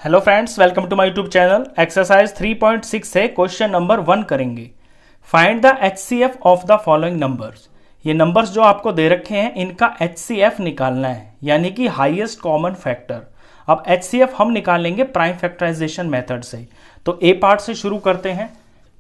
Hello friends, welcome to my YouTube channel. Exercise 3.6 से question number 1 करेंगे। Find the HCF of the following numbers. ये numbers जो आपको दे रखे हैं इनका एचसीएफ निकालना है, यानी कि हाईएस्ट कॉमन फैक्टर। अब एचसीएफ हम निकालेंगे प्राइम फैक्टराइजेशन मेथड से। तो ए पार्ट से शुरू करते हैं।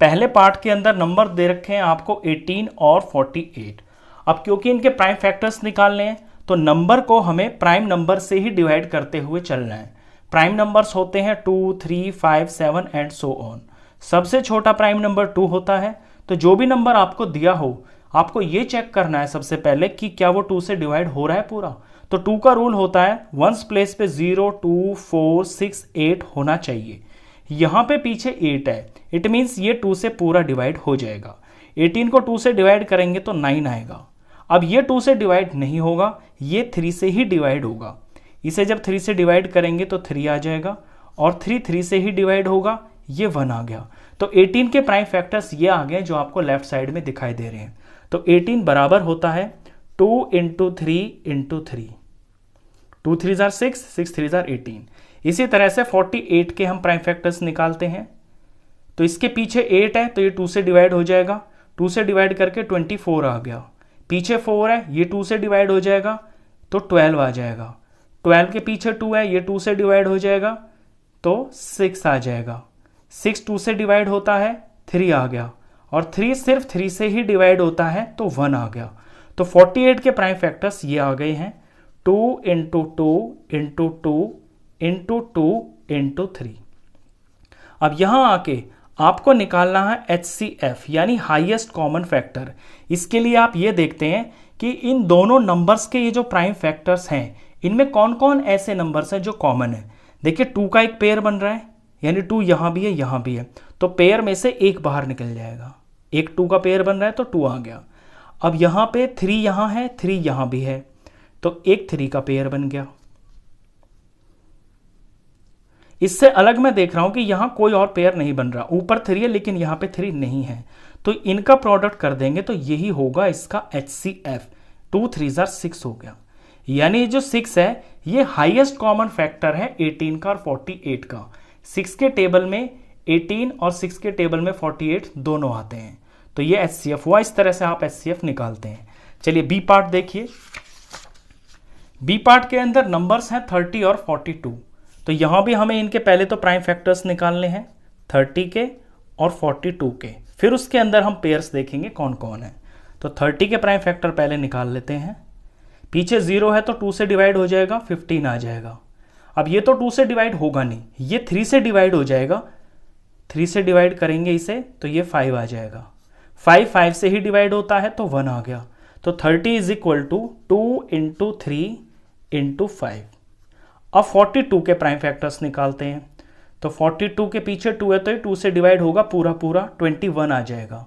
पहले पार्ट के अंदर नंबर दे रखे हैं आपको 18 और 48। अब क्योंकि इनके प्राइम फैक्टर्स निकालने हैं तो नंबर को हमें प्राइम नंबर से ही डिवाइड करते हुए चलना है। प्राइम नंबर्स होते हैं 2, 3, 5, 7 एंड सो ऑन। सबसे छोटा प्राइम नंबर 2 होता है। तो जो भी नंबर आपको दिया हो आपको ये चेक करना है सबसे पहले कि क्या वो 2 से डिवाइड हो रहा है पूरा। तो 2 का रूल होता है वंस प्लेस पे 0, 2, 4, 6, 8 होना चाहिए। यहाँ पे पीछे 8 है, इट मीन्स ये 2 से पूरा डिवाइड हो जाएगा। 18 को 2 से डिवाइड करेंगे तो 9 आएगा। अब ये 2 से डिवाइड नहीं होगा, ये 3 से ही डिवाइड होगा। इसे जब 3 से डिवाइड करेंगे तो 3 आ जाएगा और 3 से ही डिवाइड होगा, ये 1 आ गया। तो 18 के प्राइम फैक्टर्स ये आ गए जो आपको लेफ्ट साइड में दिखाई दे रहे हैं। तो 18 बराबर होता है 2 इंटू 3 इंटू 3। 2 3 jar 6, 6 3 jar 18। इसी तरह से 48 के हम प्राइम फैक्टर्स निकालते हैं। तो इसके पीछे 8 है तो ये 2 से डिवाइड हो जाएगा। 2 से डिवाइड करके 24 आ गया। पीछे 4 है, ये 2 से डिवाइड हो जाएगा तो 12 आ जाएगा। 12 के पीछे 2 है, ये 2 से डिवाइड हो जाएगा तो 6 आ जाएगा। 6 2 से डिवाइड होता है, 3 आ गया। और 3 सिर्फ 3 से ही डिवाइड होता है तो 1 आ गया। तो 48 के प्राइम फैक्टर्स ये आ गए हैं 2 इंटू 2 इंटू 2 इंटू 2 इंटू 3। अब यहां आके आपको निकालना है एचसीएफ यानी हाईएस्ट कॉमन फैक्टर। इसके लिए आप ये देखते हैं कि इन दोनों नंबर्स के ये जो प्राइम फैक्टर्स हैं इनमें कौन कौन ऐसे नंबर्स हैं जो कॉमन है। देखिए 2 का एक पेयर बन रहा है, यानी 2 यहां भी है यहां भी है, तो पेयर में से एक बाहर निकल जाएगा। एक 2 का पेयर बन रहा है तो 2 आ गया। अब यहां पे 3 यहां है, 3 यहां भी है, तो एक 3 का पेयर बन गया। इससे अलग मैं देख रहा हूं कि यहां कोई और पेयर नहीं बन रहा। ऊपर 3 है लेकिन यहां पे 3 नहीं है, तो इनका प्रोडक्ट कर देंगे तो यही होगा इसका एचसीएफ। 2 3 जार 6 हो गया, यानी जो 6 है ये हाईएस्ट कॉमन फैक्टर है 18 का और 48 का। 6 के टेबल में 18 और 6 के टेबल में 48 दोनों आते हैं, तो ये एचसीएफ हुआ। इस तरह से आप एचसीएफ निकालते हैं। चलिए बी पार्ट देखिए। बी पार्ट के अंदर नंबर्स हैं 30 और 42। तो यहां भी हमें इनके पहले तो प्राइम फैक्टर्स निकालने हैं 30 के और 42 के, फिर उसके अंदर हम पेयर्स देखेंगे कौन कौन है। तो 30 के प्राइम फैक्टर पहले निकाल लेते हैं। पीछे 0 है तो 2 से डिवाइड हो जाएगा, 15 आ जाएगा। अब ये तो 2 से डिवाइड होगा नहीं, ये 3 से डिवाइड हो जाएगा। 3 से डिवाइड करेंगे इसे तो ये 5 आ जाएगा। 5 से ही डिवाइड होता है तो 1 आ गया। तो 30 is equal to 2 into 3 into 5। अब 42 के प्राइम फैक्टर्स निकालते हैं। तो 42 के पीछे 2 है तो ये 2 से डिवाइड होगा पूरा पूरा, 21 आ जाएगा।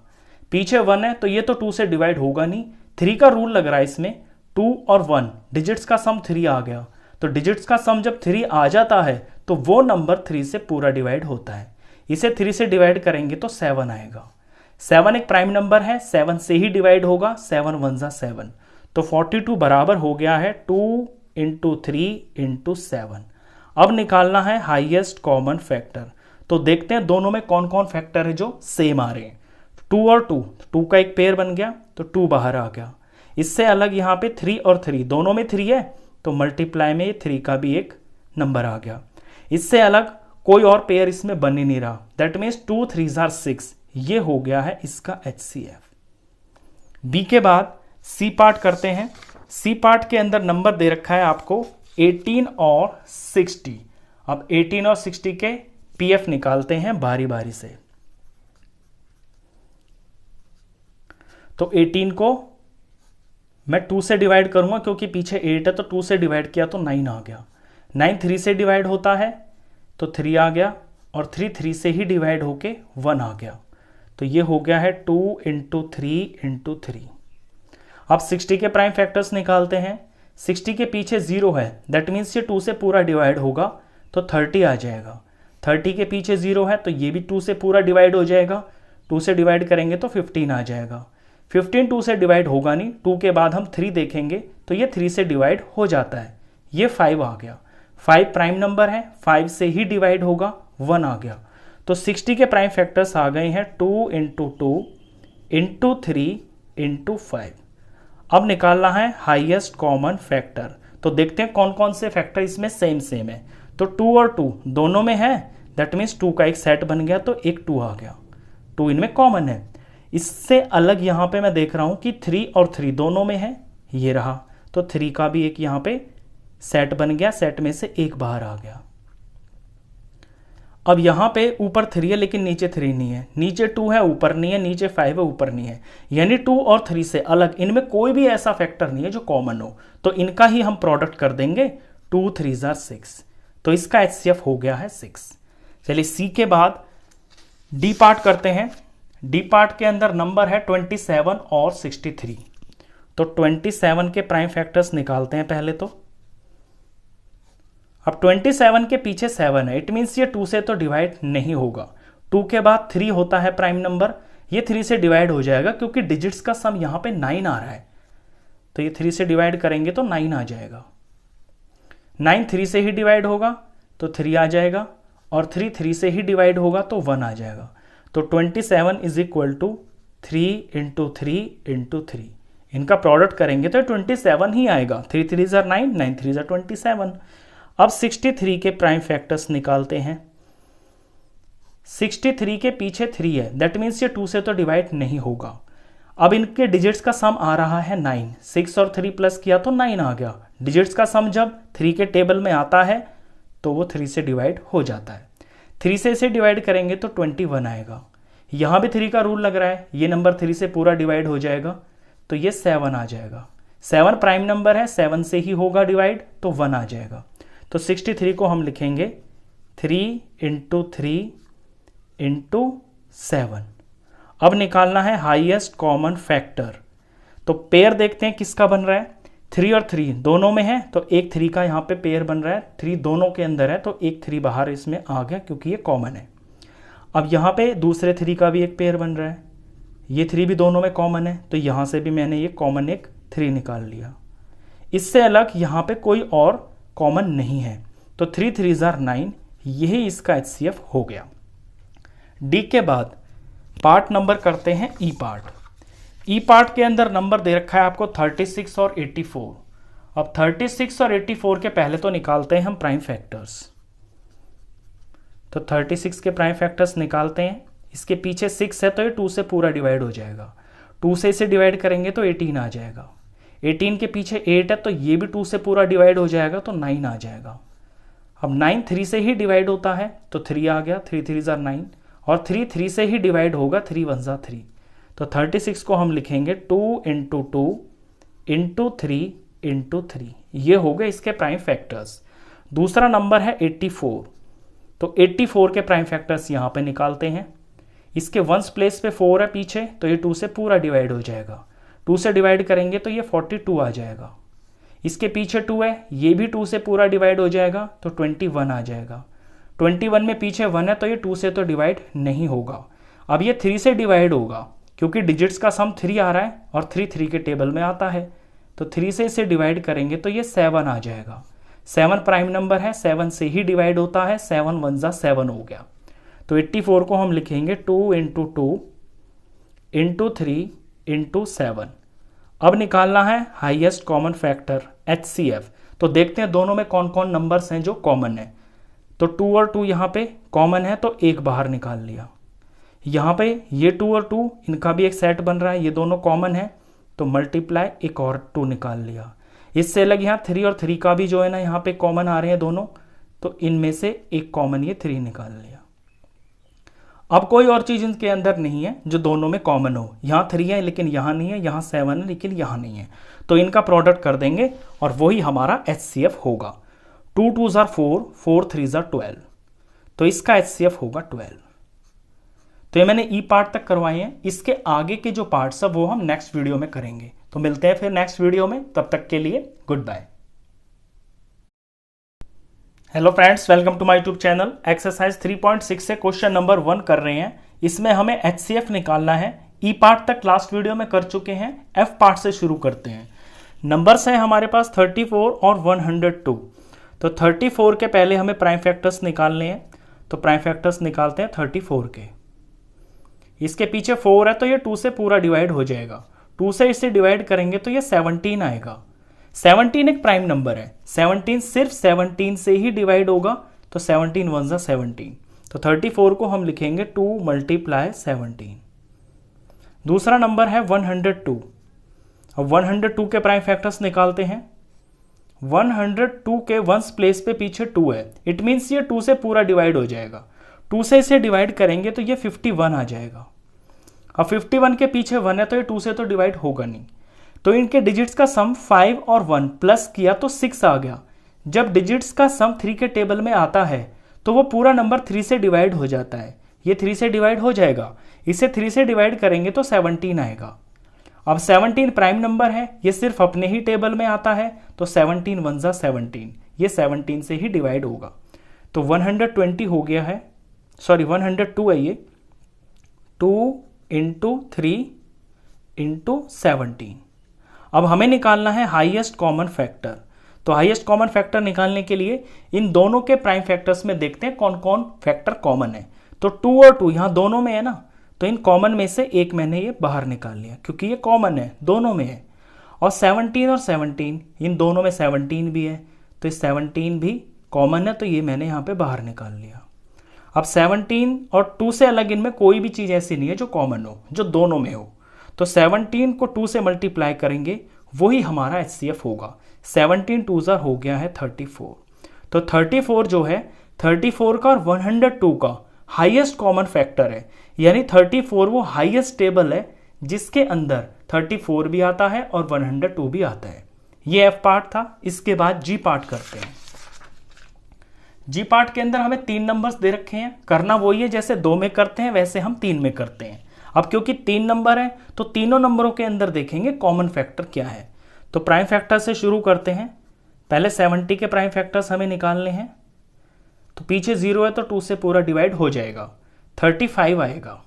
पीछे 1 है तो ये तो 2 से डिवाइड होगा नहीं। 3 का रूल लग रहा है इसमें, 2 और 1 डिजिट्स का सम 3 आ गया। तो डिजिट्स का सम जब 3 आ जाता है तो वो नंबर 3 से पूरा डिवाइड होता है। इसे 3 से डिवाइड करेंगे तो 7 आएगा। 7 एक प्राइम नंबर है, 7 से ही डिवाइड होगा, 7 1 जा 7। तो 42 बराबर हो गया है 2 इंटू 3 इंटू 7। अब निकालना है हाईएस्ट कॉमन फैक्टर। तो देखते हैं दोनों में कौन कौन फैक्टर है जो सेम आ रहे हैं। 2 और 2 का एक पेयर बन गया तो 2 बाहर आ गया। इससे अलग यहाँ पे 3 और 3 दोनों में 3 है तो मल्टीप्लाई में 3 का भी एक नंबर आ गया। इससे अलग कोई और पेयर इसमें बन ही नहीं रहा, दैट मीन्स 2 3 जार 6। ये हो गया है इसका एचसीएफ। बी के बाद सी पार्ट करते हैं। सी पार्ट के अंदर नंबर दे रखा है आपको 18 और 60। अब 18 और 60 के पीएफ निकालते हैं बारी बारी से। तो 18 को मैं 2 से डिवाइड करूंगा क्योंकि पीछे 8 है तो 2 से डिवाइड किया तो 9 आ गया। 9 3 से डिवाइड होता है तो 3 आ गया और 3 से ही डिवाइड होके 1 आ गया। तो ये हो गया है 2 इंटू 3 इंटू 3। अब 60 के प्राइम फैक्टर्स निकालते हैं। 60 के पीछे 0 है, दैट मीन्स ये 2 से पूरा डिवाइड होगा तो 30 आ जाएगा। 30 के पीछे 0 है तो ये भी 2 से पूरा डिवाइड हो जाएगा। 2 से डिवाइड करेंगे तो 15 आ जाएगा। 15 2 से डिवाइड होगा नहीं, 2 के बाद हम 3 देखेंगे तो ये 3 से डिवाइड हो जाता है, ये 5 आ गया। 5 प्राइम नंबर है, 5 से ही डिवाइड होगा, 1 आ गया। तो 60 के प्राइम फैक्टर्स आ गए हैं 2 इंटू 2 इंटू 3 इंटू 5। अब निकालना है हाईएस्ट कॉमन फैक्टर। तो देखते हैं कौन कौन से फैक्टर इसमें सेम सेम है। तो 2 और 2 दोनों में है, दैट मीन्स 2 का एक सेट बन गया, तो एक 2 आ गया, 2 इनमें कॉमन है। इससे अलग यहाँ पे मैं देख रहा हूँ कि 3 और 3 दोनों में है, ये रहा, तो 3 का भी एक यहाँ पे सेट बन गया, सेट में से एक बाहर आ गया। अब यहाँ पे ऊपर 3 है लेकिन नीचे 3 नहीं है, नीचे 2 है ऊपर नहीं है, नीचे 5 है ऊपर नहीं है, यानी 2 और 3 से अलग इनमें कोई भी ऐसा फैक्टर नहीं है जो कॉमन हो, तो इनका ही हम प्रोडक्ट कर देंगे। 2 3 जार 6, तो इसका HCF हो गया है 6। चलिए सी के बाद डी पार्ट करते हैं। डी पार्ट के अंदर नंबर है 27 और 63। तो 27 के प्राइम फैक्टर्स निकालते हैं पहले। तो अब 27 के पीछे 7 है, इट मीन्स ये 2 से तो डिवाइड नहीं होगा। 2 के बाद 3 होता है प्राइम नंबर, ये 3 से डिवाइड हो जाएगा क्योंकि डिजिट्स का सम यहाँ पे 9 आ रहा है, तो ये 3 से डिवाइड करेंगे तो 9 आ जाएगा। 9 3 से ही डिवाइड होगा तो 3 आ जाएगा, और 3 3 से ही डिवाइड होगा तो 1 आ जाएगा। तो 27 is equal to 3 into 3 into 3, इनका प्रोडक्ट करेंगे तो 27 ही आएगा। 3 3 जार 9, 9 3 जार 27। अब 63 के प्राइम फैक्टर्स निकालते हैं। 63 के पीछे 3 है, दैट मीन्स ये 2 से तो डिवाइड नहीं होगा। अब इनके डिजिट्स का सम आ रहा है 9, 6 और 3 प्लस किया तो 9 आ गया। डिजिट्स का सम जब 3 के टेबल में आता है तो वो 3 से डिवाइड हो जाता है। 3 से इसे डिवाइड करेंगे तो 21 आएगा। यहाँ भी 3 का रूल लग रहा है, ये नंबर 3 से पूरा डिवाइड हो जाएगा, तो ये 7 आ जाएगा। 7 प्राइम नंबर है, 7 से ही होगा डिवाइड, तो 1 आ जाएगा। तो 63 को हम लिखेंगे 3 इंटू 3 इंटू 7। अब निकालना है हाईएस्ट कॉमन फैक्टर। तो पेयर देखते हैं किसका बन रहा है। 3 और 3 दोनों में है, तो एक 3 का यहाँ पे पेयर बन रहा है। 3 दोनों के अंदर है, तो एक 3 बाहर इसमें आ गया क्योंकि ये कॉमन है। अब यहाँ पे दूसरे 3 का भी एक पेयर बन रहा है, ये 3 भी दोनों में कॉमन है, तो यहाँ से भी मैंने ये कॉमन एक 3 निकाल लिया। इससे अलग यहाँ पे कोई और कॉमन नहीं है, तो 3 3 जार 9, यही इसका HCF हो गया। डी के बाद पार्ट नंबर करते हैं ई पार्ट। ई पार्ट के अंदर नंबर दे रखा है आपको 36 और 84। अब 36 और 84 के पहले तो निकालते हैं हम प्राइम फैक्टर्स। तो 36 के प्राइम फैक्टर्स निकालते हैं। इसके पीछे 6 है तो ये 2 से पूरा डिवाइड हो जाएगा, 2 से इसे डिवाइड करेंगे तो 18 आ जाएगा। 18 के पीछे 8 है तो ये भी 2 से पूरा डिवाइड हो जाएगा, तो 9 आ जाएगा। अब 9 3 से ही डिवाइड होता है, तो 3 आ गया, 3 3 जार 9, और 3 3 से ही डिवाइड होगा, 3 1 जार 3। तो 36 को हम लिखेंगे 2 इंटू 2 इंटू 3 इंटू 3, ये हो गए इसके प्राइम फैक्टर्स। दूसरा नंबर है 84। तो 84 के प्राइम फैक्टर्स यहाँ पे निकालते हैं। इसके वंस प्लेस पे 4 है पीछे, तो ये 2 से पूरा डिवाइड हो जाएगा, 2 से डिवाइड करेंगे तो ये 42 आ जाएगा। इसके पीछे 2 है, ये भी 2 से पूरा डिवाइड हो जाएगा, तो 21 आ जाएगा। 21 में पीछे 1 है तो ये 2 से तो डिवाइड नहीं होगा। अब ये 3 से डिवाइड होगा क्योंकि डिजिट्स का सम 3 आ रहा है और 3 3 के टेबल में आता है, तो 3 से इसे डिवाइड करेंगे तो ये 7 आ जाएगा। 7 प्राइम नंबर है, 7 से ही डिवाइड होता है, 7 1 जार 7 हो गया। तो 84 को हम लिखेंगे 2 इंटू 2 इंटू 3 इंटू 7। अब निकालना है हाईएस्ट कॉमन फैक्टर HCF। तो देखते हैं दोनों में कौन कौन नंबर्स हैं जो कॉमन है। तो 2 और 2 यहाँ पे कॉमन है, तो एक बाहर निकाल लिया। यहाँ पे ये 2 और 2 इनका भी एक सेट बन रहा है, ये दोनों कॉमन है, तो मल्टीप्लाई एक और 2 निकाल लिया। इससे अलग यहाँ 3 और 3 का भी जो है ना यहाँ पे कॉमन आ रहे हैं दोनों, तो इनमें से एक कॉमन ये 3 निकाल लिया। अब कोई और चीज इनके अंदर नहीं है जो दोनों में कॉमन हो। यहाँ 3 है लेकिन यहाँ नहीं है, यहाँ 7 है लेकिन यहाँ नहीं है, तो इनका प्रोडक्ट कर देंगे और वही हमारा HCF होगा। 2 2 जार 4, 4 3 जार 12, तो इसका HCF होगा 12। तो ये मैंने ई पार्ट तक करवाए हैं, इसके आगे के जो पार्ट्स है वो हम नेक्स्ट वीडियो में करेंगे। तो मिलते हैं फिर नेक्स्ट वीडियो में, तब तक के लिए good bye. Hello friends, welcome to my YouTube channel. Exercise 3.6 से क्वेश्चन नंबर 1 कर रहे हैं। इसमें हमें HCF निकालना है। ई पार्ट तक लास्ट वीडियो में कर चुके हैं, एफ पार्ट से शुरू करते हैं। नंबर्स हैं हमारे पास 34 और 102। तो 34 के पहले हमें प्राइम फैक्टर्स निकालने हैं, तो प्राइम फैक्टर्स निकालते हैं 34 के। इसके पीछे 4 है तो ये 2 से पूरा डिवाइड हो जाएगा, 2 से इसे डिवाइड करेंगे तो ये 17 आएगा। 17 एक प्राइम नंबर है, 17 सिर्फ 17 से ही डिवाइड होगा, तो 17 1 जा 17, तो 34 को हम लिखेंगे 2 × 17। दूसरा नंबर है 102। अब 102 के प्राइम फैक्टर्स निकालते हैं। 102 के वंस प्लेस पे पीछे 2 है, इट मीन्स ये 2 से पूरा डिवाइड हो जाएगा, 2 से इसे डिवाइड करेंगे तो ये 51 आ जाएगा। अब 51 के पीछे 1 है तो ये 2 से तो डिवाइड होगा नहीं, तो इनके डिजिट्स का सम 5 और 1 प्लस किया तो 6 आ गया। जब डिजिट्स का सम 3 के टेबल में आता है तो वो पूरा नंबर 3 से डिवाइड हो जाता है, ये 3 से डिवाइड हो जाएगा, इसे 3 से डिवाइड करेंगे तो 17 आएगा। अब 17 प्राइम नंबर है, ये सिर्फ अपने ही टेबल में आता है, तो 17 1 जा 17, ये 17 से ही डिवाइड होगा, तो 120 हो गया है, सॉरी 102 है ये, 2 × 3 × 17। अब हमें निकालना है हाईएस्ट कॉमन फैक्टर। तो हाईएस्ट कॉमन फैक्टर निकालने के लिए इन दोनों के प्राइम फैक्टर्स में देखते हैं कौन कौन फैक्टर कॉमन है। तो 2 और 2 यहाँ दोनों में है ना, तो इन कॉमन में से एक मैंने ये बाहर निकाल लिया क्योंकि ये कॉमन है, दोनों में है। और 17 और 17 इन दोनों में 17 भी है, तो इस 17 भी कॉमन है, तो ये मैंने यहाँ पे बाहर निकाल लिया। अब 17 और 2 से अलग इनमें कोई भी चीज़ ऐसी नहीं है जो कॉमन हो, जो दोनों में हो। तो 17 को 2 से मल्टीप्लाई करेंगे, वही हमारा HCF होगा। 17 2 ज़ा हो गया है 34। तो 34 जो है 34 का और 102 का हाईएस्ट कॉमन फैक्टर है, यानी 34 वो हाईएस्ट टेबल है जिसके अंदर 34 भी आता है और 102 भी आता है। ये F पार्ट था। इसके बाद G पार्ट करते हैं। G पार्ट के अंदर हमें 3 नंबर्स दे रखे हैं, करना वही है जैसे 2 में करते हैं वैसे हम 3 में करते हैं। अब क्योंकि 3 नंबर है तो तीनों नंबरों के अंदर देखेंगे कॉमन फैक्टर क्या है। तो प्राइम फैक्टर से शुरू करते हैं। पहले 70 के प्राइम फैक्टर्स हमें निकालने हैं, तो पीछे 0 है तो 2 से पूरा डिवाइड हो जाएगा, 35 आएगा।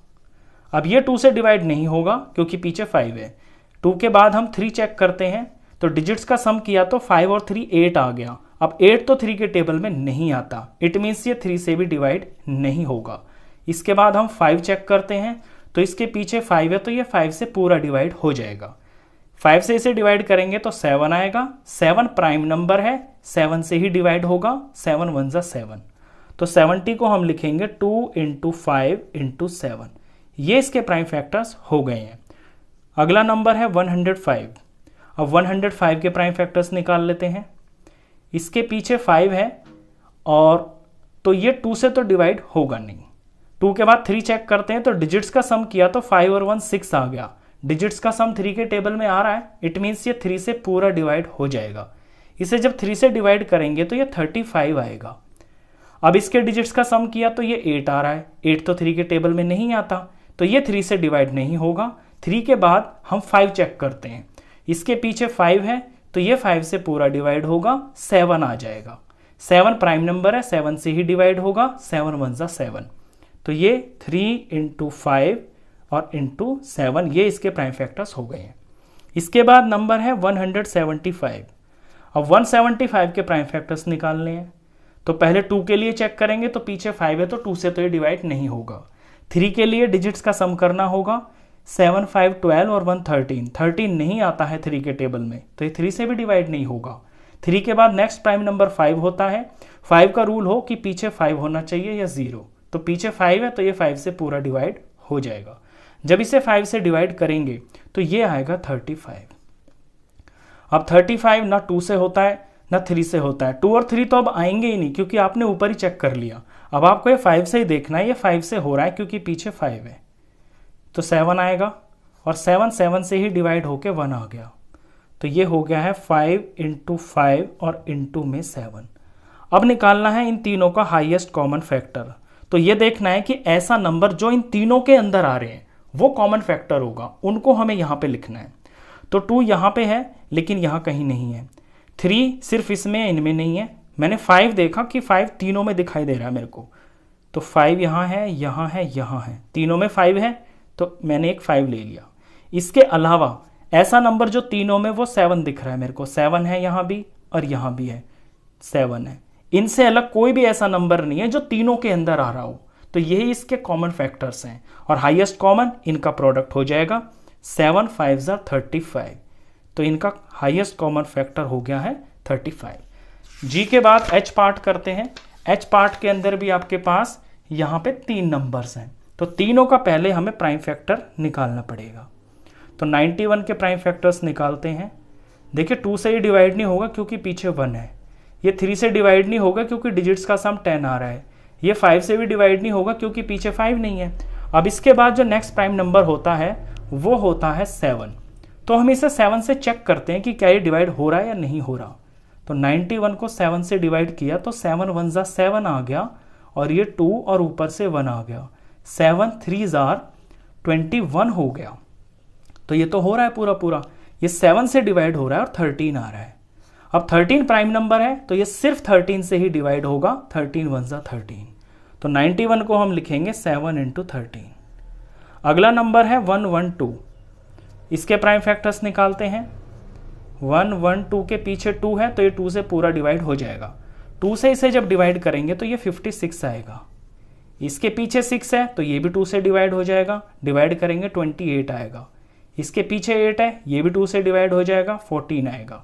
अब ये 2 से डिवाइड नहीं होगा क्योंकि पीछे 5 है। 2 के बाद हम 3 चेक करते हैं, तो डिजिट्स का सम किया तो 5 और 3 8 आ गया। अब 8 तो 3 के टेबल में नहीं आता, इट मीन्स ये 3 से भी डिवाइड नहीं होगा। इसके बाद हम 5 चेक करते हैं, तो इसके पीछे 5 है तो ये 5 से पूरा डिवाइड हो जाएगा। 5 से इसे डिवाइड करेंगे तो 7 आएगा। 7 प्राइम नंबर है, 7 से ही डिवाइड होगा, 7 1 जा 7। तो 70 को हम लिखेंगे 2 × 5 × 7। ये इसके प्राइम फैक्टर्स हो गए हैं। अगला नंबर है 105। अब 105 के प्राइम फैक्टर्स निकाल लेते हैं। इसके पीछे 5 है और तो ये 2 से तो डिवाइड होगा नहीं। 2 के बाद 3 चेक करते हैं, तो डिजिट्स का सम किया तो 5 और 1 6 आ गया। डिजिट्स का सम 3 के टेबल में आ रहा है, इट मीन्स ये 3 से पूरा डिवाइड हो जाएगा। इसे जब 3 से डिवाइड करेंगे तो ये 35 आएगा। अब इसके डिजिट्स का सम किया तो ये 8 आ रहा है, 8 तो 3 के टेबल में नहीं आता, तो ये 3 से डिवाइड नहीं होगा। 3 के बाद हम 5 चेक करते हैं, इसके पीछे 5 है तो ये 5 से पूरा डिवाइड होगा, 7 आ जाएगा। 7 प्राइम नंबर है, 7 से ही डिवाइड होगा, 7 1 जा 7। तो ये 3 × 5 और × 7 ये इसके प्राइम फैक्टर्स हो गए हैं। इसके बाद नंबर है 175। अब 175 के प्राइम फैक्टर्स निकालने हैं, तो पहले 2 के लिए चेक करेंगे, तो पीछे 5 है तो 2 से तो ये डिवाइड नहीं होगा। 3 के लिए डिजिट्स का सम करना होगा, 7 5 12 और 1 13। 13 नहीं आता है 3 के टेबल में, तो ये 3 से भी डिवाइड नहीं होगा। 3 के बाद नेक्स्ट प्राइम नंबर 5 होता है। 5 का रूल हो कि पीछे 5 होना चाहिए या 0, तो पीछे 5 है तो ये 5 से पूरा डिवाइड हो जाएगा। जब इसे 5 से डिवाइड करेंगे तो ये आएगा 35। अब 35 ना 2 से होता है ना 3 से होता है। 2 और 3 तो अब आएंगे ही नहीं क्योंकि आपने ऊपर ही चेक कर लिया। अब आपको ये 5 से ही देखना है, ये 5 से हो रहा है क्योंकि पीछे 5 है, तो 7 आएगा और 7 7 से ही डिवाइड होके 1 आ गया। तो ये हो गया है 5 × 5 और × में 7। अब निकालना है इन तीनों का हाईएस्ट कॉमन फैक्टर। तो ये देखना है कि ऐसा नंबर जो इन तीनों के अंदर आ रहे हैं वो कॉमन फैक्टर होगा, उनको हमें यहाँ पे लिखना है। तो 2 यहाँ पे है लेकिन यहाँ कहीं नहीं है, 3 सिर्फ इसमें है, इनमें नहीं है। मैंने 5 देखा कि 5 तीनों में दिखाई दे रहा है मेरे को, तो 5 यहाँ है, यहाँ है, यहाँ है, तीनों में 5 है तो मैंने एक 5 ले लिया। इसके अलावा ऐसा नंबर जो तीनों में वो 7 दिख रहा है मेरे को, 7 है यहाँ भी और यहाँ भी है, 7 है। इनसे अलग कोई भी ऐसा नंबर नहीं है जो तीनों के अंदर आ रहा हो। तो यही इसके कॉमन फैक्टर्स हैं और हाईएस्ट कॉमन इनका प्रोडक्ट हो जाएगा 7 5 ज़ा 35। तो इनका हाईएस्ट कॉमन फैक्टर हो गया है 35। जी के बाद एच पार्ट करते हैं। एच पार्ट के अंदर भी आपके पास यहाँ पे 3 नंबर्स हैं, तो तीनों का पहले हमें प्राइम फैक्टर निकालना पड़ेगा। तो 91 के प्राइम फैक्टर्स निकालते हैं। देखिए 2 से ही डिवाइड नहीं होगा क्योंकि पीछे 1 है। ये 3 से डिवाइड नहीं होगा क्योंकि डिजिट्स का सम 10 आ रहा है। ये 5 से भी डिवाइड नहीं होगा क्योंकि पीछे 5 नहीं है। अब इसके बाद जो नेक्स्ट प्राइम नंबर होता है वो होता है 7। तो हम इसे 7 से चेक करते हैं कि क्या ये डिवाइड हो रहा है या नहीं हो रहा। तो 91 को 7 से डिवाइड किया तो 7 1 ज़ा 7 आ गया और ये 2 और ऊपर से 1 आ गया। 7 3 ज़ा 21 हो गया। तो ये तो हो रहा है पूरा पूरा। ये 7 से डिवाइड हो रहा है और 13 आ रहा है। अब 13 प्राइम नंबर है तो ये सिर्फ 13 से ही डिवाइड होगा। 13 1 ज़ा 13। तो 91 को हम लिखेंगे 7 × 13। अगला नंबर है 112। इसके प्राइम फैक्टर्स निकालते हैं। 112 के पीछे 2 है तो ये 2 से पूरा डिवाइड हो जाएगा। 2 से इसे जब डिवाइड करेंगे तो ये 56 आएगा। इसके पीछे 6 है तो ये भी 2 से डिवाइड हो जाएगा। डिवाइड करेंगे 28 आएगा। इसके पीछे 8 है, ये भी 2 से डिवाइड हो जाएगा, 14 आएगा।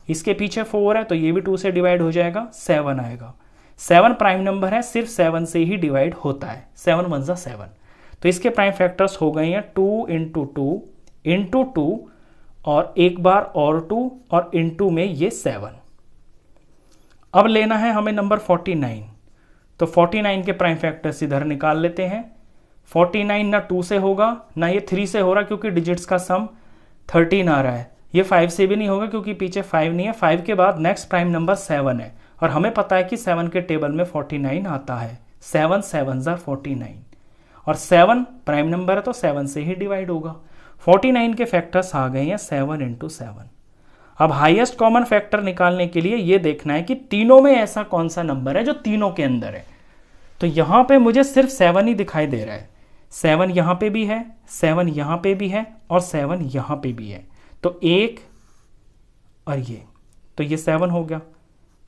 इसके पीछे 4 है तो ये भी 2 से डिवाइड हो जाएगा, 7 आएगा। 7 प्राइम नंबर है, सिर्फ 7 से ही डिवाइड होता है। 7 1 ज़ा 7। तो इसके प्राइम फैक्टर्स हो गए हैं 2 × 2 × 2 और एक बार और 2 और इनटू में ये 7। अब लेना है हमें नंबर 49। तो 49 के प्राइम फैक्टर्स इधर निकाल लेते हैं। 49 ना 2 से होगा ना ये 3 से हो रहा क्योंकि डिजिट्स का सम 13 आ रहा है। ये 5 से भी नहीं होगा क्योंकि पीछे 5 नहीं है। 5 के बाद नेक्स्ट प्राइम नंबर 7 है और हमें पता है कि 7 के टेबल में 49 आता है। 7 7 ज़ा 49 और 7 प्राइम नंबर है तो 7 से ही डिवाइड होगा। 49 के फैक्टर्स आ गए हैं 7 × 7। अब हाईएस्ट कॉमन फैक्टर निकालने के लिए ये देखना है कि तीनों में ऐसा कौन सा नंबर है जो तीनों के अंदर है। तो यहाँ पे मुझे सिर्फ 7 ही दिखाई दे रहा है। 7 यहाँ पे भी है, 7 यहाँ पे भी है और 7 यहाँ पे भी है। तो 1 और ये, तो ये 7 हो गया।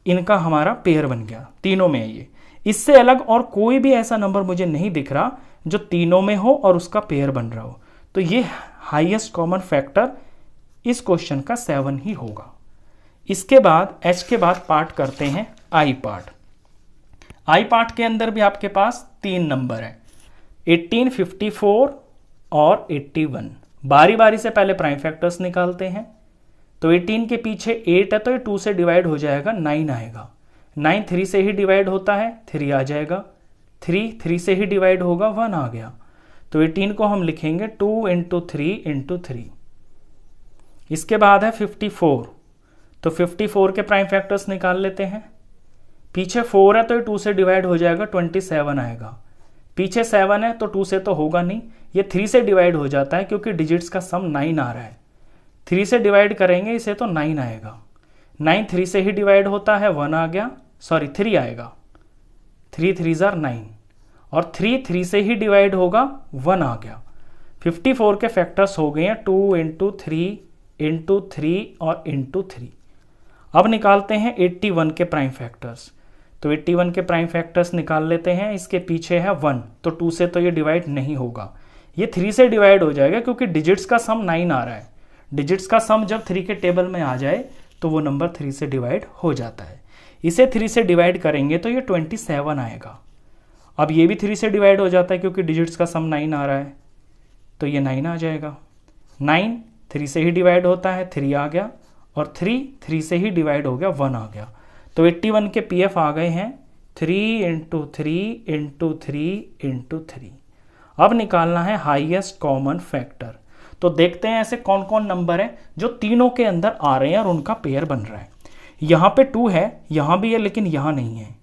इनका हमारा पेयर बन गया, तीनों में है ये। इससे अलग और कोई भी ऐसा नंबर मुझे नहीं दिख रहा जो तीनों में हो और उसका पेयर बन रहा हो। तो ये हाईएस्ट कॉमन फैक्टर इस क्वेश्चन का 7 ही होगा। इसके बाद एच के बाद पार्ट करते हैं आई पार्ट। आई पार्ट के अंदर भी आपके पास 3 नंबर है, 18 54 और 81। बारी बारी से पहले प्राइम फैक्टर्स निकालते हैं। तो 18 के पीछे 8 है तो ये 2 से डिवाइड हो जाएगा, 9 आएगा। 9 3 से ही डिवाइड होता है, 3 आ जाएगा। 3 3 से ही डिवाइड होगा, 1 आ गया। तो 18 को हम लिखेंगे 2 × 3 × 3। इसके बाद है 54। तो 54 के प्राइम फैक्टर्स निकाल लेते हैं। पीछे 4 है तो ये 2 से डिवाइड हो जाएगा, 27 आएगा। पीछे 7 है तो 2 से तो होगा नहीं, ये 3 से डिवाइड हो जाता है क्योंकि डिजिट्स का सम 9 आ रहा है। 3 से डिवाइड करेंगे इसे तो 9 आएगा। 9 3 से ही डिवाइड होता है, 1 आ गया, सॉरी 3 आएगा। 3 3 ज़ा 9 और 3 3 से ही डिवाइड होगा, 1 आ गया। 54 के फैक्टर्स हो गए हैं 2 × 3 × 3 और × 3। अब निकालते हैं 81 के प्राइम फैक्टर्स। तो 81 के प्राइम फैक्टर्स निकाल लेते हैं। इसके पीछे है 1 तो 2 से तो ये डिवाइड नहीं होगा, ये 3 से डिवाइड हो जाएगा क्योंकि डिजिट्स का सम 9 आ रहा है। डिजिट्स का सम जब 3 के टेबल में आ जाए तो वो नंबर 3 से डिवाइड हो जाता है। इसे 3 से डिवाइड करेंगे तो ये 27 आएगा। अब ये भी 3 से डिवाइड हो जाता है क्योंकि डिजिट्स का सम 9 आ रहा है, तो ये 9 आ जाएगा। 9 3 से ही डिवाइड होता है, 3 आ गया और 3 3 से ही डिवाइड हो गया, 1 आ गया। तो 81 के पीएफ आ गए हैं 3 × 3 × 3 × 3। अब निकालना है हाईएस्ट कॉमन फैक्टर। तो देखते हैं ऐसे कौन कौन नंबर है जो तीनों के अंदर आ रहे हैं और उनका पेयर बन रहा है। यहाँ पे 2 है, यहाँ भी है लेकिन यहाँ नहीं है।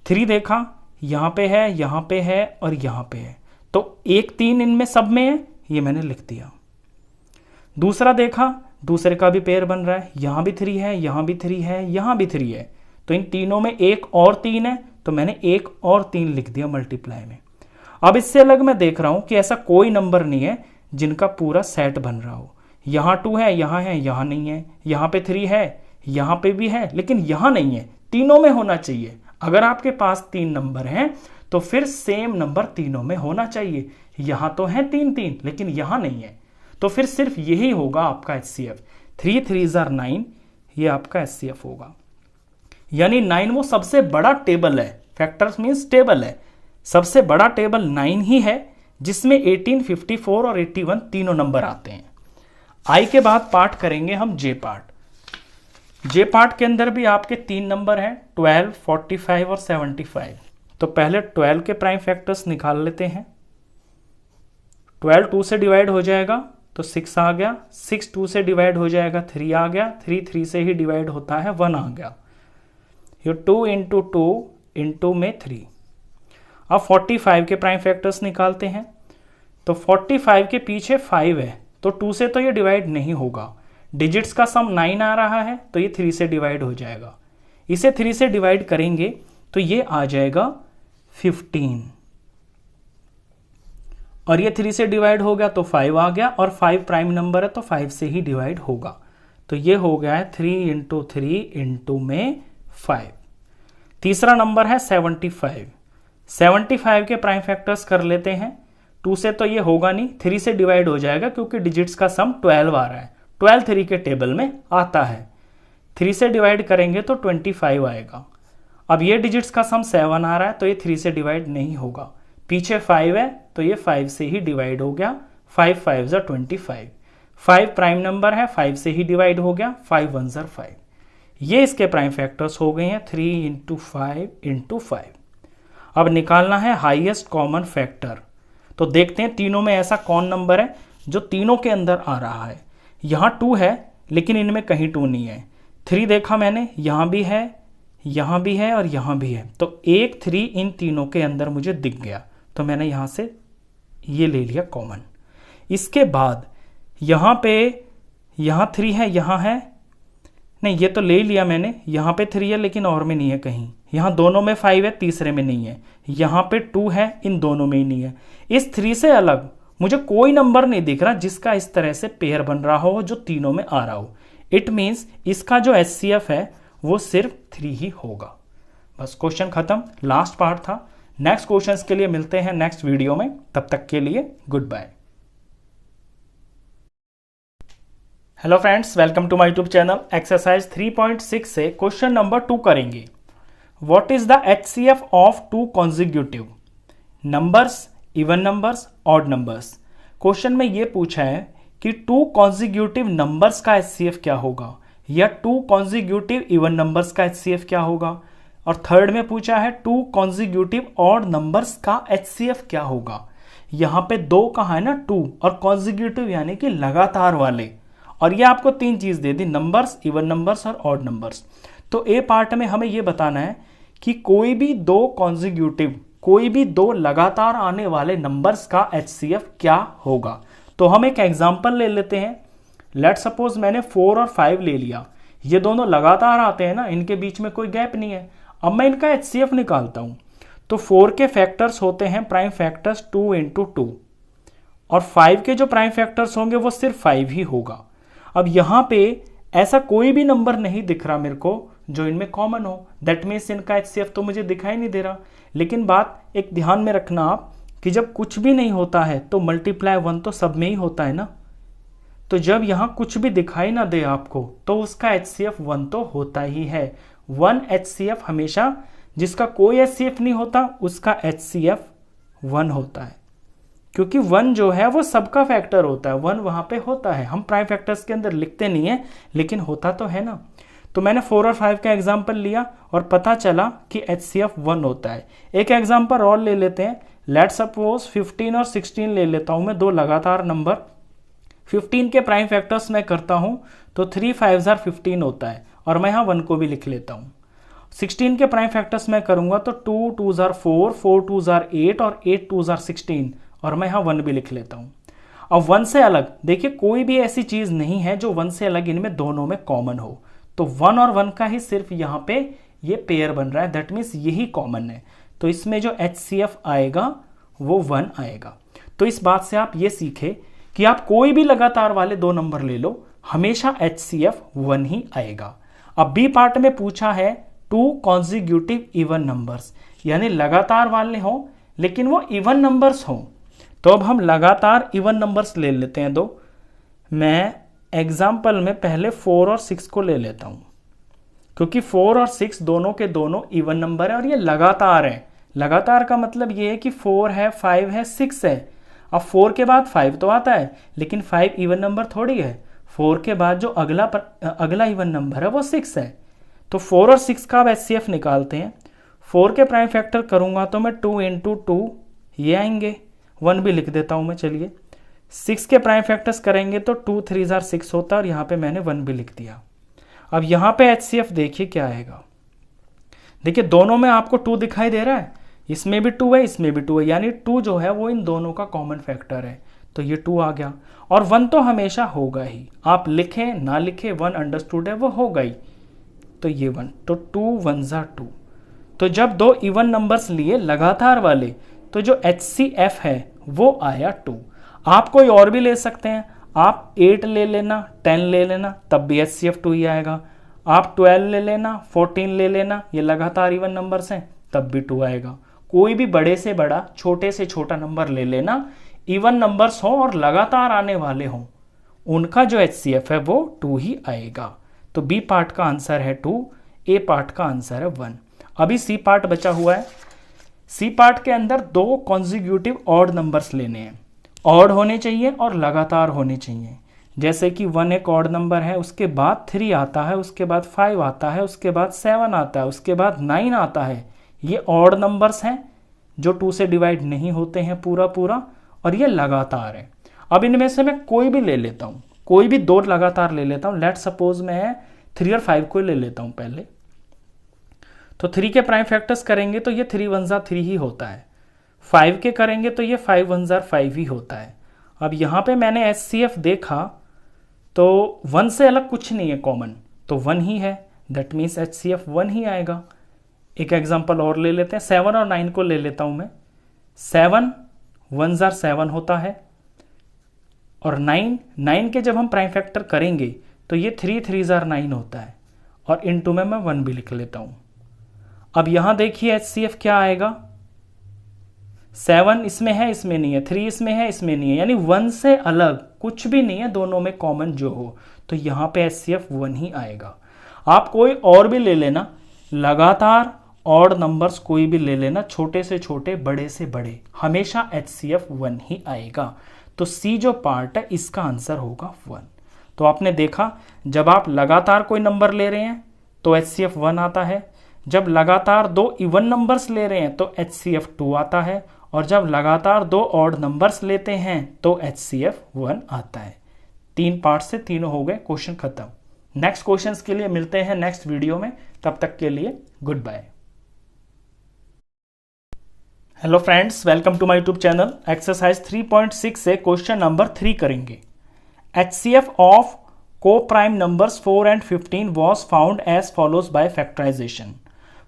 3 देखा, यहाँ पे है, यहाँ पे है और यहाँ पे है। तो 1 3 इनमें सब में है, ये मैंने लिख दिया। दूसरा देखा, दूसरे का भी पेयर बन रहा है, यहाँ भी 3 है, यहाँ भी 3 है, यहाँ भी 3 है। तो इन तीनों में 1 और 3 है तो मैंने 1 और 3 लिख दिया मल्टीप्लाई में। अब इससे अलग मैं देख रहा हूं कि ऐसा कोई नंबर नहीं है जिनका पूरा सेट बन रहा हो। यहाँ 2 है, यहाँ नहीं है, यहाँ पे 3 है, यहाँ पे भी है लेकिन यहाँ नहीं है। तीनों में होना चाहिए। अगर आपके पास 3 नंबर हैं तो फिर सेम नंबर तीनों में होना चाहिए। यहां तो है 3 3 लेकिन यहां नहीं है, तो फिर सिर्फ यही होगा आपका HCF। 3 3 आर 9, ये आपका HCF होगा। यानी 9 वो सबसे बड़ा टेबल है, फैक्टर्स मीन्स टेबल है, सबसे बड़ा टेबल 9 ही है जिसमें 18, 54 और 81 तीनों नंबर आते हैं। आई के बाद पार्ट करेंगे हम जे पार्ट। जे पार्ट के अंदर भी आपके 3 नंबर हैं, 12, 45 और 75। तो पहले 12 के प्राइम फैक्टर्स निकाल लेते हैं। 12 2 से डिवाइड हो जाएगा तो 6 आ गया, 6 2 से डिवाइड हो जाएगा 3 आ गया, 3 3 से ही डिवाइड होता है 1 आ गया। ये 2 इंटू 2 इंटू में 3। अब 45 के प्राइम फैक्टर्स निकालते हैं। तो 45 के पीछे 5 है, तो 2 से तो ये डिवाइड नहीं होगा। डिजिट्स का सम 9 आ रहा है तो ये 3 से डिवाइड हो जाएगा। इसे 3 से डिवाइड करेंगे तो ये आ जाएगा 15, और ये 3 से डिवाइड हो गया तो 5 आ गया, और 5 प्राइम नंबर है तो 5 से ही डिवाइड होगा। तो ये हो गया है 3 इंटू 3 इंटू में 5। तीसरा नंबर है 75। 75 के प्राइम फैक्टर्स कर लेते हैं। 2 से तो ये होगा नहीं, 3 से डिवाइड हो जाएगा क्योंकि डिजिट्स का सम 12 आ रहा है। 12 3 के टेबल में आता है। 3 से डिवाइड करेंगे तो 25 आएगा। अब ये डिजिट्स का सम 7 आ रहा है तो ये 3 से डिवाइड नहीं होगा। पीछे 5 है तो ये 5 से ही डिवाइड हो गया। 5 5 ज़ा 25। 5 प्राइम नंबर है, 5 से ही डिवाइड हो गया। 5 1 ज़ा 5। ये इसके प्राइम फैक्टर्स हो गए हैं 3 इंटू 5 इंटू 5। अब निकालना है हाईएस्ट कॉमन फैक्टर। तो देखते हैं तीनों में ऐसा कौन नंबर है जो तीनों के अंदर आ रहा है। यहाँ 2 है लेकिन इनमें कहीं 2 नहीं है। 3 देखा मैंने, यहाँ भी है, यहाँ भी है और यहाँ भी है, तो एक 3 इन तीनों के अंदर मुझे दिख गया, तो मैंने यहाँ से ये ले लिया कॉमन। इसके बाद यहाँ पे यहाँ 3 है, यहाँ है नहीं, ये तो ले लिया मैंने। यहाँ पे 3 है लेकिन और में नहीं है कहीं। यहाँ दोनों में 5 है, तीसरे में नहीं है। यहाँ पे 2 है, इन दोनों में ही नहीं है। इस 3 से अलग मुझे कोई नंबर नहीं दिख रहा जिसका इस तरह से पेयर बन रहा हो जो तीनों में आ रहा हो। इट मीन्स इसका जो HCF है वो सिर्फ 3 ही होगा। बस क्वेश्चन खत्म, लास्ट पार्ट था। नेक्स्ट क्वेश्चंस के लिए मिलते हैं नेक्स्ट वीडियो में, तब तक के लिए good bye. Hello friends, welcome to my YouTube channel. Exercise 3.6 से क्वेश्चन नंबर 2 करेंगे। What is the HCF of 2 consecutive numbers, even numbers, odd numbers. Question में ये पूछा है कि 2 कॉन्जिक्यूटिव नंबर्स का HCF क्या होगा, या 2 कॉन्जिक्यूटिव इवन नंबर्स का HCF क्या होगा, और थर्ड में पूछा है 2 कॉन्जिक्यूटिव ऑड नंबर्स का HCF क्या होगा। यहाँ पे 2 कहा है ना, 2, और कॉन्जिक्यूटिव यानी कि लगातार वाले, और ये आपको 3 चीज दे दी, नंबर्स, इवन नंबर्स और ऑड नंबर्स। तो ए पार्ट में हमें ये बताना है कि कोई भी 2 कॉन्जिक्यूटिव, कोई भी 2 लगातार आने वाले नंबर्स का HCF क्या होगा। तो हम एक एग्जांपल ले लेते हैं। लेट सपोज मैंने 4 और 5 ले लिया, ये दोनों लगातार आते हैं ना, इनके बीच में कोई गैप नहीं है। अब मैं इनका HCF निकालता हूं। तो 4 के फैक्टर्स होते हैं प्राइम फैक्टर्स 2 इंटू 2, और 5 के जो प्राइम फैक्टर्स होंगे वो सिर्फ 5 ही होगा। अब यहां पे ऐसा कोई भी नंबर नहीं दिख रहा मेरे को जो इनमें कॉमन हो। दैट मीन्स इनका HCF तो मुझे दिखाई नहीं दे रहा। लेकिन बात एक ध्यान में रखना आप कि जब कुछ भी नहीं होता है तो मल्टीप्लाई 1 तो सब में ही होता है ना। तो जब यहां कुछ भी दिखाई ना दे आपको तो उसका HCF 1 तो होता ही है। 1 HCF हमेशा, जिसका कोई HCF नहीं होता उसका HCF 1 होता है, क्योंकि 1 जो है वो सबका फैक्टर होता है। 1 वहां पे होता है, हम प्राइम फैक्टर्स के अंदर लिखते नहीं है लेकिन होता तो है ना। तो मैंने 4 और 5 का एग्जाम्पल लिया और पता चला कि HCF 1 होता है। एक एग्जाम्पल और ले लेते हैं। लेट सपोज 15 और 16 ले लेता हूं मैं, 2 लगातार नंबर। 15 के प्राइम फैक्टर्स मैं करता हूं तो 3 5 ज़ार 15 होता है, और मैं यहाँ 1 को भी लिख लेता हूँ। 16 के प्राइम फैक्टर्स मैं करूंगा तो 2 2 ज़ार 4, 4 2 ज़ार 8 और 8 2 ज़ार 16, और मैं यहाँ 1 भी लिख लेता हूँ। अब 1 से अलग देखिए कोई भी ऐसी चीज नहीं है जो 1 से अलग इनमें दोनों में कॉमन हो। तो 1 और 1 का ही सिर्फ यहाँ पे ये पेयर बन रहा है, दैट मीन्स यही कॉमन है। तो इसमें जो HCF आएगा वो 1 आएगा। तो इस बात से आप ये सीखे कि आप कोई भी लगातार वाले 2 नंबर ले लो, हमेशा HCF 1 ही आएगा। अब बी पार्ट में पूछा है टू कॉन्जिक्यूटिव इवन नंबर्स, यानी लगातार वाले हों लेकिन वो इवन नंबर्स हों। तो अब हम लगातार इवन नंबर्स ले लेते हैं दो। मैं एग्जाम्पल में पहले 4 और 6 को ले लेता हूं, क्योंकि 4 और 6 दोनों के दोनों इवन नंबर है और ये लगातार है। लगातार का मतलब ये है कि 4 है, 5 है, 6 है। अब 4 के बाद 5 तो आता है, लेकिन 5 इवन नंबर थोड़ी है। 4 के बाद जो अगला इवन नंबर है वो 6 है। तो 4 और 6 का अब HCF निकालते हैं। 4 के प्राइम फैक्टर करूंगा तो मैं 2 × 2 ये आएंगे, 1 भी लिख देता हूं मैं। चलिए 6 के प्राइम फैक्टर्स करेंगे तो 2 3 6 होता है और यहाँ पे मैंने 1 भी लिख दिया। अब यहाँ पे HCF देखिए क्या आएगा। देखिए दोनों में आपको 2 दिखाई दे रहा है, इसमें भी 2 है, इसमें भी 2 है, यानी 2 जो है वो इन दोनों का कॉमन फैक्टर है। तो ये 2 आ गया। और 1 तो हमेशा होगा ही, आप लिखें ना लिखें 1 अंडरस्टूड है, वो होगा ही। तो ये 1, तो 2 1 2। तो जब दो इवन नंबर्स लिए लगातार वाले, तो जो HCF है वो आया 2। आप कोई और भी ले सकते हैं, आप 8 ले लेना, 10 ले लेना, तब भी HCF 2 ही आएगा। आप 12 ले लेना, 14 ले लेना, ये लगातार इवन नंबर्स हैं, तब भी 2 आएगा। कोई भी बड़े से बड़ा, छोटे से छोटा नंबर ले लेना, इवन नंबर्स हो और लगातार आने वाले हों, उनका जो HCF है वो 2 ही आएगा। तो बी पार्ट का आंसर है 2, ए पार्ट का आंसर है 1। अभी सी पार्ट बचा हुआ है। सी पार्ट के अंदर 2 कॉन्जिक्यूटिव ऑड नंबर्स लेने हैं। ऑड होने चाहिए और लगातार होने चाहिए। जैसे कि 1 एक ऑड नंबर है, उसके बाद 3 आता है, उसके बाद 5 आता है, उसके बाद 7 आता है, उसके बाद 9 आता है। ये ऑड नंबर्स हैं जो 2 से डिवाइड नहीं होते हैं पूरा पूरा, और ये लगातार है। अब इनमें से मैं कोई भी ले लेता हूं, कोई भी 2 लगातार ले लेता हूं। लेट सपोज मैं 3 और 5 को ले लेता हूं पहले। तो 3 के प्राइम फैक्टर्स करेंगे तो ये 3 1 3 ही होता है। 5 के करेंगे तो ये 5 1 5 ही होता है। अब यहाँ पे मैंने HCF देखा तो 1 से अलग कुछ नहीं है कॉमन, तो 1 ही है। दैट मीन्स HCF 1 ही आएगा। एक एग्जांपल और ले लेते हैं, 7 और 9 को ले लेता हूं मैं। 7 1 7 होता है, और 9 के जब हम प्राइम फैक्टर करेंगे तो ये 3 3 9 होता है, और इनटू में मैं 1 भी लिख लेता हूं। अब यहां देखिए HCF क्या आएगा। 7 इसमें है, इसमें नहीं है, 3 इसमें है, इसमें नहीं है, यानी 1 से अलग कुछ भी नहीं है दोनों में कॉमन जो हो, तो यहां पे HCF 1 ही आएगा। आप कोई और भी ले लेना, लगातार ऑड नंबर्स कोई भी ले लेना, छोटे से छोटे बड़े से बड़े, हमेशा HCF 1 ही आएगा। तो सी जो पार्ट है इसका आंसर होगा 1। तो आपने देखा, जब आप लगातार कोई नंबर ले रहे हैं तो HCF 1 आता है, जब लगातार 2 इवन नंबर्स ले रहे हैं तो HCF 2 आता है, और जब लगातार 2 ऑड नंबर्स लेते हैं तो HCF 1 आता है। 3 पार्ट से तीनों हो गए, क्वेश्चन खत्म। नेक्स्ट क्वेश्चंस के लिए मिलते हैं नेक्स्ट वीडियो में, तब तक के लिए good bye. Hello friends, welcome to my YouTube channel. Exercise 3.6 से क्वेश्चन नंबर 3 करेंगे। HCF of co prime numbers 4 and 15 was found as follows by factorisation.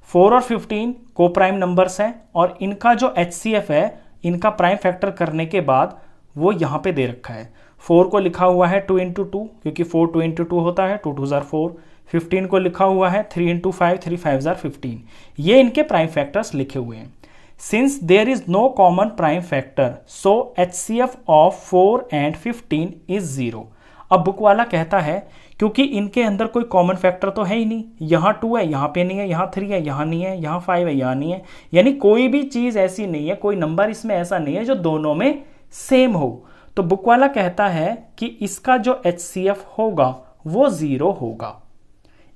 4 और 15 को प्राइम नंबर्स हैं और इनका जो HCF है, इनका प्राइम फैक्टर करने के बाद वो यहाँ पे दे रखा है। 4 को लिखा हुआ है 2 × 2, क्योंकि 4 2 × 2 होता है, 2 2 4। 15 को लिखा हुआ है 3 × 5, 3 5 15। ये इनके प्राइम फैक्टर्स लिखे हुए हैं। Since there is no common prime factor, so HCF of 4 and 15 is 0। अब बुक वाला कहता है क्योंकि इनके अंदर कोई कॉमन फैक्टर तो है ही नहीं, यहाँ 2 है, यहाँ पे नहीं है, यहाँ 3 है, यहाँ नहीं है, यहाँ 5 है, यहाँ नहीं है, यानी कोई भी चीज ऐसी नहीं है, कोई नंबर इसमें ऐसा नहीं है जो दोनों में सेम हो। तो बुक वाला कहता है कि इसका जो HCF होगा वो 0 होगा।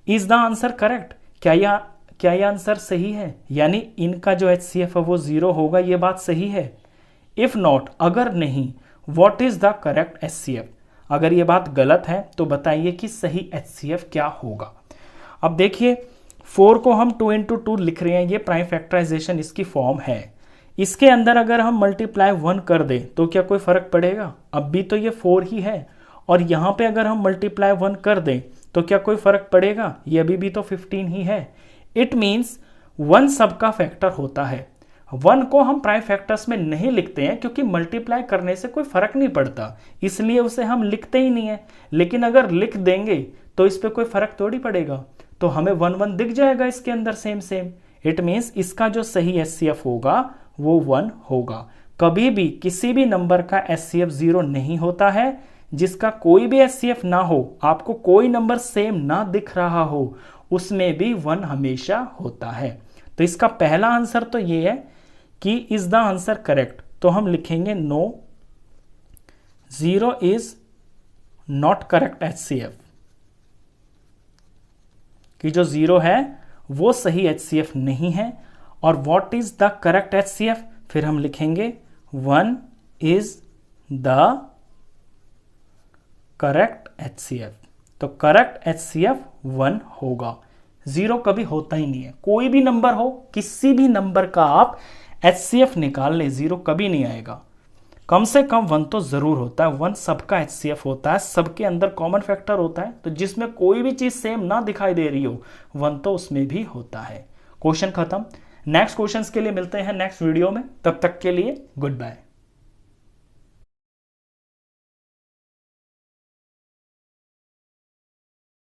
Is the answer correct? क्या यह आंसर सही है? यानी इनका जो HCF है वो 0 होगा, ये बात सही है? इफ नॉट, अगर नहीं, what is the correct HCF? अगर ये बात गलत है तो बताइए कि सही HCF क्या होगा। अब देखिए 4 को हम 2 × 2 लिख रहे हैं, ये प्राइम फैक्टराइजेशन इसकी फॉर्म है। इसके अंदर अगर हम मल्टीप्लाई 1 कर दें तो क्या कोई फर्क पड़ेगा? अब भी तो ये 4 ही है, और यहाँ पे अगर हम मल्टीप्लाई 1 कर दें तो क्या कोई फर्क पड़ेगा? ये अभी भी तो 15 ही है। इट मीन्स 1 सबका फैक्टर होता है। 1 को हम प्राइम फैक्टर्स में नहीं लिखते हैं क्योंकि मल्टीप्लाई करने से कोई फर्क नहीं पड़ता, इसलिए उसे हम लिखते ही नहीं है। लेकिन अगर लिख देंगे तो इस पे कोई फर्क थोड़ी पड़ेगा। तो हमें 1 1 दिख जाएगा इसके अंदर सेम सेम। इट मीन्स इसका जो सही HCF होगा वो 1 होगा। कभी भी किसी भी नंबर का HCF 0 नहीं होता है। जिसका कोई भी HCF ना हो, आपको कोई नंबर सेम ना दिख रहा हो, उसमें भी 1 हमेशा होता है। तो इसका पहला आंसर तो ये है कि इज द आंसर करेक्ट। तो हम लिखेंगे no, 0 is not correct HCF, कि जो 0 है वो सही HCF नहीं है। और what is the correct HCF, फिर हम लिखेंगे 1 इज द करेक्ट HCF। तो करेक्ट HCF 1 होगा। 0 कभी होता ही नहीं है। कोई भी नंबर हो, किसी भी नंबर का आप HCF निकाल ले, 0 कभी नहीं आएगा। कम से कम 1 तो जरूर होता है। 1 सबका HCF होता है, सबके अंदर कॉमन फैक्टर होता है। तो जिसमें कोई भी चीज सेम ना दिखाई दे रही हो, 1 तो उसमें भी होता है। क्वेश्चन खत्म। नेक्स्ट क्वेश्चंस के लिए मिलते हैं नेक्स्ट वीडियो में। तब तक के लिए गुड बाय।